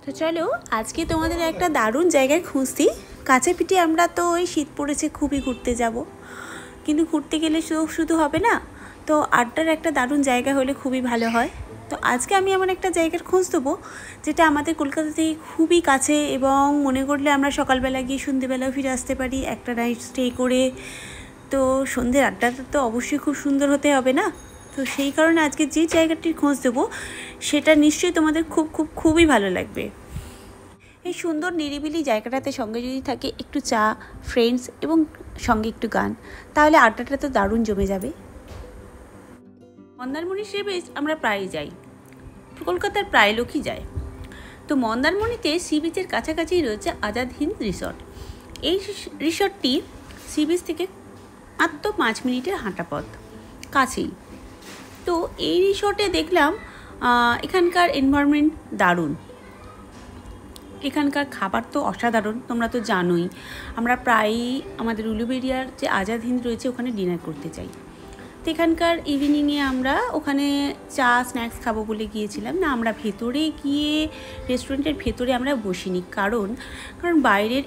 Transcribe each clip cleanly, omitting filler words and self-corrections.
তো চলো আজকে তোমাদের একটা দারুণ জায়গায় খুঁজছি। কাছে পিঠে আমরা তো ওই শীত পড়েছে খুবই ঘুরতে যাব, কিন্তু ঘুরতে গেলে শুধু হবে না, তো আড্ডার একটা দারুণ জায়গা হলে খুবই ভালো হয়। তো আজকে আমি এমন একটা জায়গার খোঁজ দেবো যেটা আমাদের কলকাতা থেকে খুবই কাছে, এবং মনে করলে আমরা সকালবেলা গিয়ে সন্ধ্যেবেলাও ফিরে আসতে পারি একটা নাইট স্টে করে। তো সন্ধ্যের আড্ডাটা তো অবশ্যই খুব সুন্দর হতে হবে না? তো সেই কারণে আজকে যে জায়গাটির খোঁজ দেবো সেটা নিশ্চয়ই তোমাদের খুবই ভালো লাগবে। এই সুন্দর নিরিবিলি জায়গাটাতে সঙ্গে যদি থাকে একটু চা, ফ্রেন্ডস এবং সঙ্গে একটু গান, তাহলে আড্ডাটা তো দারুণ জমে যাবে। মন্দারমণি সি বিচ আমরা প্রায়ই যাই, কলকাতার প্রায় লোকই যায়। তো মন্দারমণিতে সি বিচের কাছাকাছি রয়েছে আজাদ হিন্দ রিসর্ট। এই রিসর্টটি সি বিচ থেকে মাত্র 5 মিনিটের হাঁটা পথ, কাছেই। তো এই রিসর্টে দেখলাম এখানকার এনভায়রনমেন্ট দারুণ, এখানকার খাবার তো অসাধারণ। তোমরা তো জানোই আমরা প্রায়ই আমাদের উলুবেড়িয়ার যে আজাদ হিন্দ রয়েছে ওখানে ডিনার করতে চাই। তো এখানকার ইভিনিংয়ে আমরা ওখানে চা স্ন্যাক্স খাবো বলে গিয়েছিলাম না, আমরা ভেতরে গিয়ে রেস্টুরেন্টের ভেতরে আমরা বসিনি, কারণ বাইরের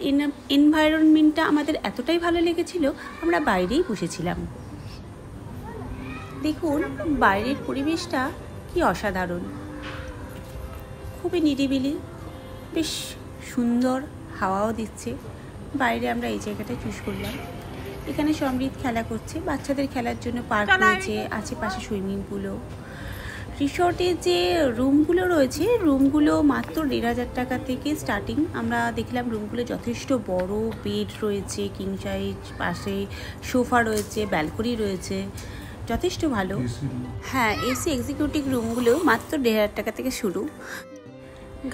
এনভায়রনমেন্টটা আমাদের এতটাই ভালো লেগেছিল, আমরা বাইরেই বসেছিলাম। দেখুন বাইরের পরিবেশটা কি অসাধারণ, খুবই নিরিবিলি, বেশ সুন্দর হাওয়াও দিচ্ছে। বাইরে আমরা এই জায়গাটা চুজ করলাম। এখানে সমৃদ্ধ খেলা করছে, বাচ্চাদের খেলার জন্য পার্ক রয়েছে, আশেপাশে সুইমিং পুলও। রিসর্টে যে রুমগুলো রয়েছে, রুমগুলো মাত্র 1,500 টাকা থেকে স্টার্টিং। আমরা দেখলাম রুমগুলো যথেষ্ট বড়, বেড রয়েছে কিং সাইজ, পাশে সোফা রয়েছে, ব্যালকনি রয়েছে, যথেষ্ট ভালো। হ্যাঁ, এসি এক্সিকিউটিভ রুমগুলো মাত্র 1,500 টাকা থেকে শুরু।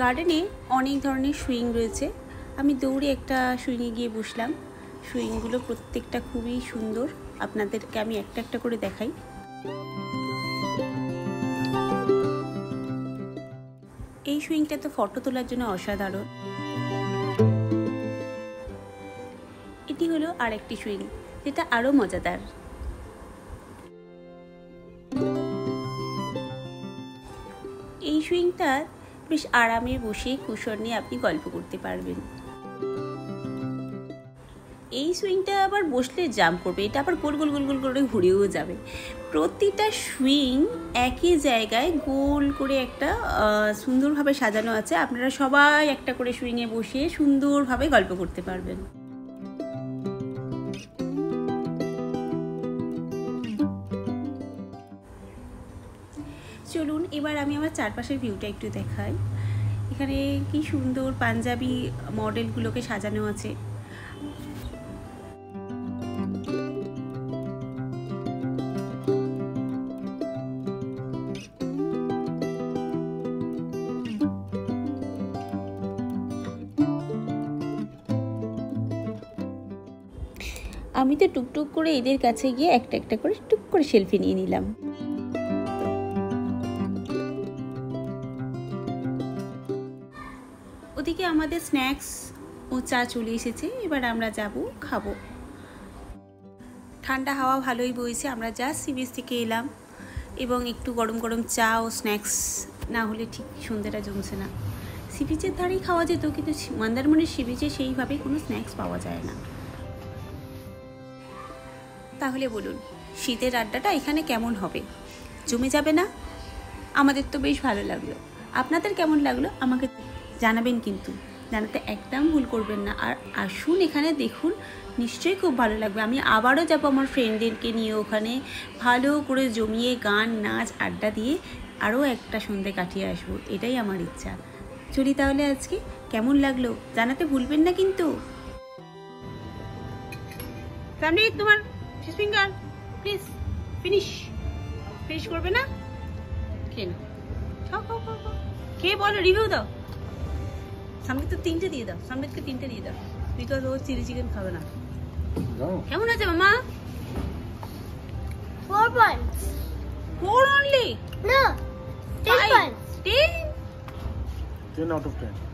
গার্ডেনে অনেক ধরনের সুইং রয়েছে, আমি দৌড়ে একটা সুইংয়ে গিয়ে বসলাম। সুইংগুলো প্রত্যেকটা খুবই সুন্দর, আপনাদেরকে আমি একটা একটা করে দেখাই। এই সুইংটা তো ফটো তোলার জন্য অসাধারণ। এটি হলো আরেকটি সুইং, যেটা আরও মজাদার। এই সুইংটা বেশ আরামে বসে কুশন নিয়ে আপনি গল্প করতে পারবেন। এই সুইংটা আবার বসলে জাম্প করবে, এটা আবার গোল গোল গোল গোল করে ঘুরেও যাবে। প্রতিটা সুইং একই জায়গায় গোল করে একটা সুন্দরভাবে সাজানো আছে, আপনারা সবাই একটা করে সুইংয়ে বসে সুন্দরভাবে গল্প করতে পারবেন। চলুন এবার আমি আমার চারপাশের ভিউটা একটু দেখাই। এখানে কি সুন্দর পাঞ্জাবি মডেলগুলোকে সাজানো আছে। আমি তো টুকটুক করে এদের কাছে গিয়ে একটা একটা করে টুক করে সেলফি নিয়ে নিলাম। ওদিকে আমাদের স্ন্যাক্স ও চা চলে এসেছে, এবার আমরা যাব খাবো। ঠান্ডা হাওয়া ভালোই বইছে, আমরা জাস্ট সি বিচ থেকে এলাম, এবং একটু গরম গরম চা ও স্ন্যাক্স না হলে ঠিক সন্ধ্যাটা জমছে না। সি বিচের ধারেই খাওয়া যেত, কিন্তু মন্দারমণির সি বিচে সেইভাবে কোনো স্ন্যাক্স পাওয়া যায় না। তাহলে বলুন শীতের আড্ডাটা এখানে কেমন হবে, জমে যাবে না? আমাদের তো বেশ ভালো লাগলো, আপনাদের কেমন লাগলো আমাকে জানাবেন, কিন্তু জানাতে একদম ভুল করবেন না। আর আসুন এখানে দেখুন, নিশ্চয়ই খুব ভালো লাগবে। আমি আবারও যাবো আমার ফ্রেন্ডদেরকে নিয়ে, ওখানে ভালো করে জমিয়ে গান নাচ আড্ডা দিয়ে আরও একটা সন্ধ্যে কাটিয়ে আসবো, এটাই আমার ইচ্ছা। চলি তাহলে, আজকে কেমন লাগলো জানাতে ভুলবেন না কিন্তু। তোমার ফিঙ্গার প্লিজ ফিনিশ করবে না? খেয়ে নাও, খাও খাও খাও খাও, খেয়ে বলো, রিভিউ দাও। সামনে তো 3টে দিয়ে দাও, সামনেকে 3টে দিয়ে দাও, বিকজ ও চিলি চিকেন খাবে না। কেমন আছে মামা? 4 points. 4 only? No, 10 points. 10? 10 out of 10.